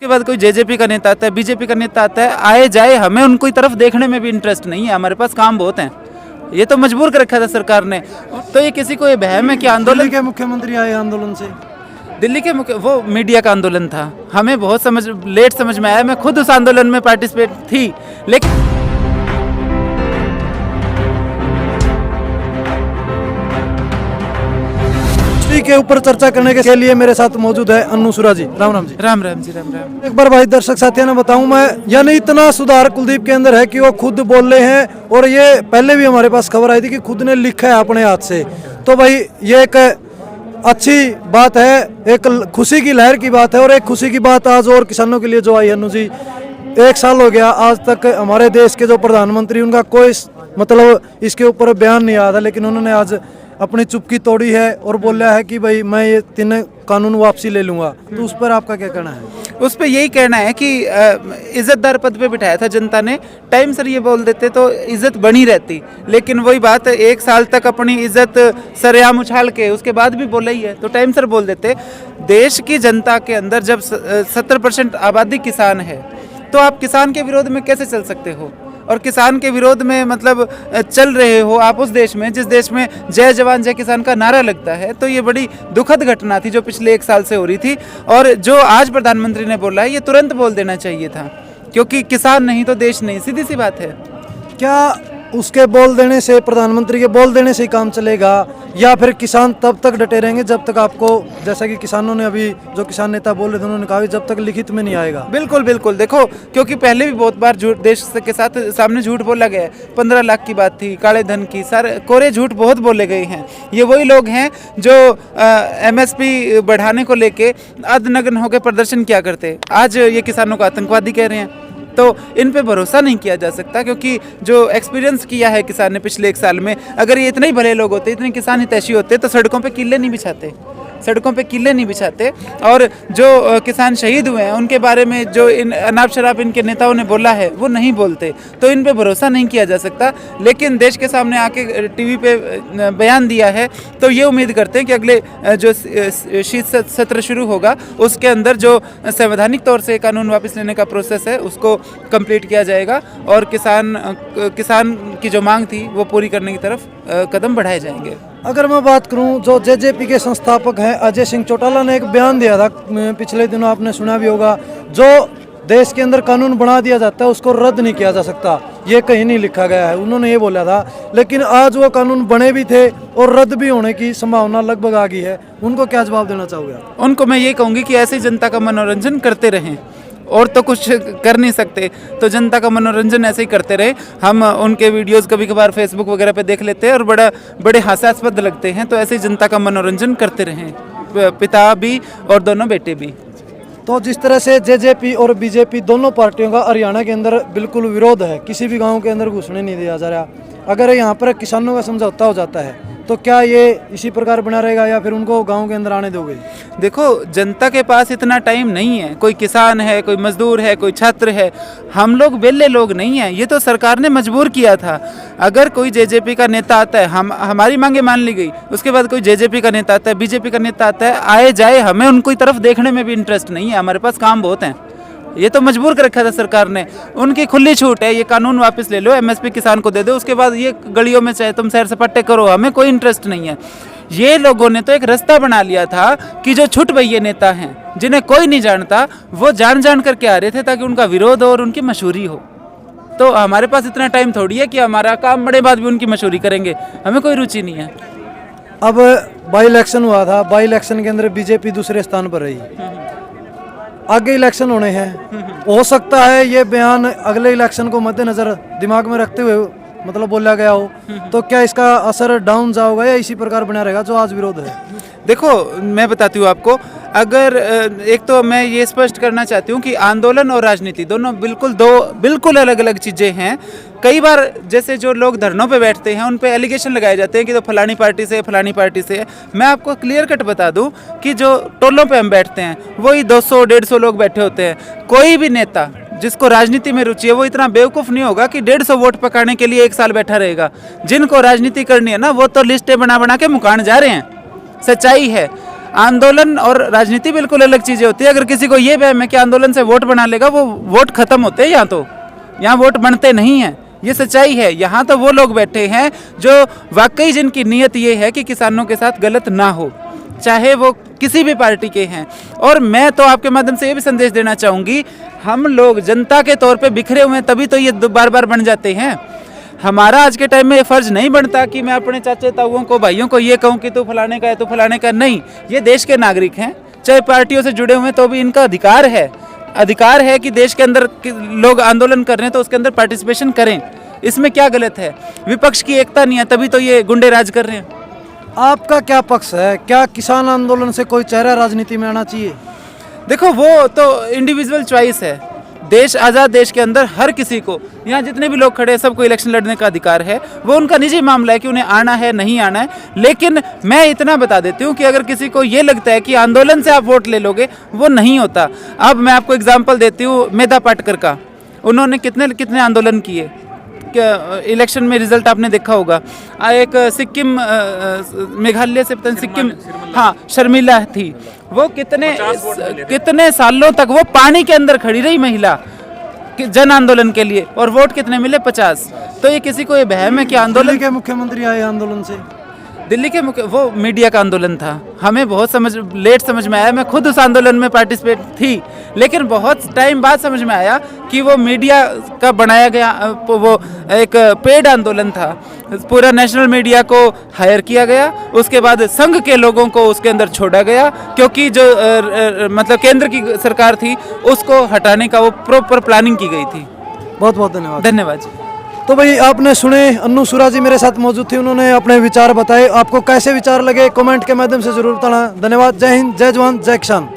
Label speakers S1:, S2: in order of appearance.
S1: उसके बाद कोई जेजेपी का नेता आता है, बीजेपी का नेता आता है, आए जाए, हमें उनकी तरफ देखने में भी इंटरेस्ट नहीं है, हमारे पास काम बहुत हैं। ये तो मजबूर कर रखा था सरकार ने। तो ये किसी को ये वहम है कि आंदोलन
S2: दिल्ली के मुख्यमंत्री आए आंदोलन से।
S1: दिल्ली के वो मीडिया का आंदोलन था, हमें बहुत लेट समझ में आया। मैं खुद उस आंदोलन में पार्टिसिपेट थी, लेकिन
S2: के ऊपर चर्चा करने के लिए मेरे साथ मौजूद है अन्नू सुरा जी। राम राम जी।
S1: राम राम जी। राम राम।
S2: एक बार भाई दर्शक साथियों ने बताऊं मैं, यानी इतना सुधार कुलदीप के अंदर है कि वो खुद बोल रहे हैं, और ये पहले भी हमारे पास खबर आई थी कि खुद ने लिखा है अपने हाथ से। तो भाई ये एक अच्छी बात है, एक खुशी की लहर की बात है, और एक खुशी की बात आज और किसानों के लिए जो आई अन्नू जी। 1 साल हो गया आज तक हमारे देश के जो प्रधानमंत्री, उनका कोई मतलब इसके ऊपर बयान नहीं आया था, लेकिन उन्होंने आज अपनी चुप्पी तोड़ी है और बोला है कि भाई मैं ये 3 कानून वापसी ले लूंगा। तो उस पर आपका क्या कहना है?
S1: उस पर यही कहना है कि इज्जतदार पद पे बिठाया था जनता ने, टाइम सर ये बोल देते तो इज्जत बनी रहती। लेकिन वही बात है, 1 साल तक अपनी इज्जत सरेआम उछाल के उसके बाद भी बोला ही है, तो टाइम सर बोल देते। देश की जनता के अंदर जब 70% आबादी किसान है, तो आप किसान के विरोध में कैसे चल सकते हो? और किसान के विरोध में मतलब चल रहे हो आप उस देश में जिस देश में जय जवान जय किसान का नारा लगता है। तो ये बड़ी दुखद घटना थी जो पिछले 1 साल से हो रही थी, और जो आज प्रधानमंत्री ने बोला है ये तुरंत बोल देना चाहिए था, क्योंकि किसान नहीं तो देश नहीं, सीधी सी बात है।
S2: क्या उसके बोल देने से, प्रधानमंत्री के बोल देने से ही काम चलेगा, या फिर किसान तब तक डटे रहेंगे जब तक आपको, जैसा कि किसानों ने अभी जो किसान नेता बोल रहे थे उन्होंने कहा जब तक लिखित में नहीं आएगा?
S1: बिल्कुल बिल्कुल, देखो क्योंकि पहले भी बहुत बार झूठ देश के साथ सामने झूठ बोला गया है। 15 लाख की बात थी, काले धन की, सारे कोरे झूठ बहुत बोले गए हैं। ये वही लोग हैं जो MSP बढ़ाने को लेके अधनग्न होकर प्रदर्शन किया करते, आज ये किसानों को आतंकवादी कह रहे हैं। तो इन पे भरोसा नहीं किया जा सकता, क्योंकि जो एक्सपीरियंस किया है किसान ने पिछले 1 साल में, अगर ये इतने ही भले लोग होते, इतने किसान हितैषी होते, तो सड़कों पे किले नहीं बिछाते, सड़कों पे किले नहीं बिछाते। और जो किसान शहीद हुए हैं उनके बारे में जो इन अनाप शराब इनके नेताओं ने बोला है वो नहीं बोलते, तो इन पे भरोसा नहीं किया जा सकता। लेकिन देश के सामने आके टीवी पे बयान दिया है, तो ये उम्मीद करते हैं कि अगले जो शीत सत्र शुरू होगा उसके अंदर जो संवैधानिक तौर से कानून वापस लेने का प्रोसेस है उसको कंप्लीट किया जाएगा, और किसान की जो मांग थी वो पूरी करने की तरफ कदम बढ़ाए जाएंगे।
S2: अगर मैं बात करूं, जो जेजेपी के संस्थापक हैं अजय सिंह चौटाला ने एक बयान दिया था पिछले दिनों, आपने सुना भी होगा, जो देश के अंदर कानून बना दिया जाता है उसको रद्द नहीं किया जा सकता, ये कहीं नहीं लिखा गया है, उन्होंने ये बोला था। लेकिन आज वो कानून बने भी थे और रद्द भी होने की संभावना लगभग आ गई है, उनको क्या जवाब देना चाहोगे?
S1: उनको मैं ये कहूँगी कि ऐसे जनता का मनोरंजन करते रहें, और तो कुछ कर नहीं सकते, तो जनता का मनोरंजन ऐसे ही करते रहे। हम उनके वीडियोस कभी कभार फेसबुक वगैरह पे देख लेते हैं और बड़े हास्यास्पद लगते हैं, तो ऐसे ही जनता का मनोरंजन करते रहें, पिता भी और दोनों बेटे भी।
S2: तो जिस तरह से जेजेपी और बीजेपी दोनों पार्टियों का हरियाणा के अंदर बिल्कुल विरोध है, किसी भी गाँव के अंदर घुसने नहीं दिया जा रहा, अगर यहाँ पर किसानों का समझौता हो जाता है तो क्या ये इसी प्रकार बना रहेगा, या फिर उनको गांव के अंदर आने दोगे?
S1: देखो, जनता के पास इतना टाइम नहीं है, कोई किसान है, कोई मजदूर है, कोई छात्र है, हम लोग बेले लोग नहीं हैं, ये तो सरकार ने मजबूर किया था। अगर कोई जेजेपी का नेता आता है, हमारी मांगे मान ली गई, उसके बाद कोई जेजेपी का नेता आता है, बीजेपी का नेता आता है, आए जाए, हमें उनकी तरफ देखने में भी इंटरेस्ट नहीं है, हमारे पास काम बहुत हैं। ये तो मजबूर कर रखा था सरकार ने, उनकी खुली छूट है, ये कानून वापस ले लो, MSP किसान को दे दो, उसके बाद ये गलियों में चाहे तुम सैर सपाटे करो, हमें कोई इंटरेस्ट नहीं है। ये लोगों ने तो एक रास्ता बना लिया था कि जो छुट भैये नेता हैं जिन्हें कोई नहीं जानता, वो जान करके आ रहे थे ताकि उनका विरोध हो और उनकी मशहूरी हो। तो हमारे पास इतना टाइम थोड़ी है कि हमारा काम बड़े बाद भी उनकी मशहूरी करेंगे, हमें कोई रुचि नहीं है।
S2: अब बाई इलेक्शन हुआ था, बाई इलेक्शन के अंदर बीजेपी दूसरे स्थान पर रही, आगे इलेक्शन होने हैं, हो सकता है ये बयान अगले इलेक्शन को मद्देनजर दिमाग में रखते हुए मतलब बोला गया हो, तो क्या इसका असर डाउन जाओगा या इसी प्रकार बना रहेगा जो आज विरोध है?
S1: देखो, मैं बताती हूँ आपको, अगर एक तो मैं ये स्पष्ट करना चाहती हूँ कि आंदोलन और राजनीति दोनों बिल्कुल अलग अलग चीज़ें हैं। कई बार जैसे जो लोग धरनों पे बैठते हैं उन पे एलिगेशन लगाए जाते हैं कि तो फलानी पार्टी से फलानी पार्टी से। मैं आपको क्लियर कट बता दूं कि जो टोलों पे हम बैठते हैं वही 200-150 लोग बैठे होते हैं। कोई भी नेता जिसको राजनीति में रुचि है वो इतना बेवकूफ़ नहीं होगा कि 150 वोट पकाने के लिए 1 साल बैठा रहेगा। जिनको राजनीति करनी है ना, वो तो लिस्टें बना के मुकान जा रहे हैं, सच्चाई है। आंदोलन और राजनीति बिल्कुल अलग चीज़ें होती है। अगर किसी को ये वहम है कि आंदोलन से वोट बना लेगा, वो वोट खत्म होते हैं यहाँ वोट बनते नहीं हैं। ये सच्चाई है। यहाँ तो वो लोग बैठे हैं जो वाकई जिनकी नीयत ये है कि किसानों के साथ गलत ना हो, चाहे वो किसी भी पार्टी के हैं। और मैं तो आपके माध्यम से ये भी संदेश देना चाहूँगी, हम लोग जनता के तौर पे बिखरे हुए हैं, तभी तो ये बार बार बन जाते हैं। हमारा आज के टाइम में ये फर्ज नहीं बनता कि मैं अपने चाचे ताऊओं को, भाइयों को ये कहूँ कि तू फलाने का है, तू फलाने का नहीं। ये देश के नागरिक हैं, चाहे पार्टियों से जुड़े हुए हैं तो भी इनका अधिकार है कि देश के अंदर लोग आंदोलन कर रहे हैं तो उसके अंदर पार्टिसिपेशन करें। इसमें क्या गलत है? विपक्ष की एकता नहीं है, तभी तो ये गुंडे राज कर रहे हैं।
S2: आपका क्या पक्ष है? क्या किसान आंदोलन से कोई चेहरा राजनीति में आना चाहिए?
S1: देखो, वो तो इंडिविजुअल चॉइस है। देश आज़ाद देश के अंदर हर किसी को, यहाँ जितने भी लोग खड़े हैं, सबको इलेक्शन लड़ने का अधिकार है। वो उनका निजी मामला है कि उन्हें आना है नहीं आना है। लेकिन मैं इतना बता देती हूँ कि अगर किसी को ये लगता है कि आंदोलन से आप वोट ले लोगे, वो नहीं होता। अब मैं आपको एग्जाम्पल देती हूँ मेधा पाटकर का। उन्होंने कितने आंदोलन किए। इलेक्शन में रिजल्ट आपने देखा होगा। एक सिक्किम, मेघालय से पता नहीं, सिक्किम, हाँ, शर्मिला थी। वो कितने सालों तक वो पानी के अंदर खड़ी रही महिला जन आंदोलन के लिए, और वोट कितने मिले? 50। तो ये किसी को ये बहम है कि आंदोलन
S2: दिल्ली के मुख्यमंत्री आए आंदोलन से?
S1: दिल्ली के वो मीडिया का आंदोलन था। हमें बहुत लेट समझ में आया। मैं खुद उस आंदोलन में पार्टिसिपेट थी, लेकिन बहुत टाइम बाद समझ में आया कि वो मीडिया का बनाया गया वो एक पेड आंदोलन था। पूरा नेशनल मीडिया को हायर किया गया, उसके बाद संघ के लोगों को उसके अंदर छोड़ा गया, क्योंकि जो मतलब केंद्र की सरकार थी उसको हटाने का वो प्रॉपर प्लानिंग की गई थी।
S2: बहुत बहुत धन्यवाद।
S1: धन्यवाद जी।
S2: तो भाई आपने सुने, अन्नू सुरा जी मेरे साथ मौजूद थी, उन्होंने अपने विचार बताए। आपको कैसे विचार लगे कमेंट के माध्यम से जरूर बताना। धन्यवाद। जय हिंद, जय जवान, जय किसान।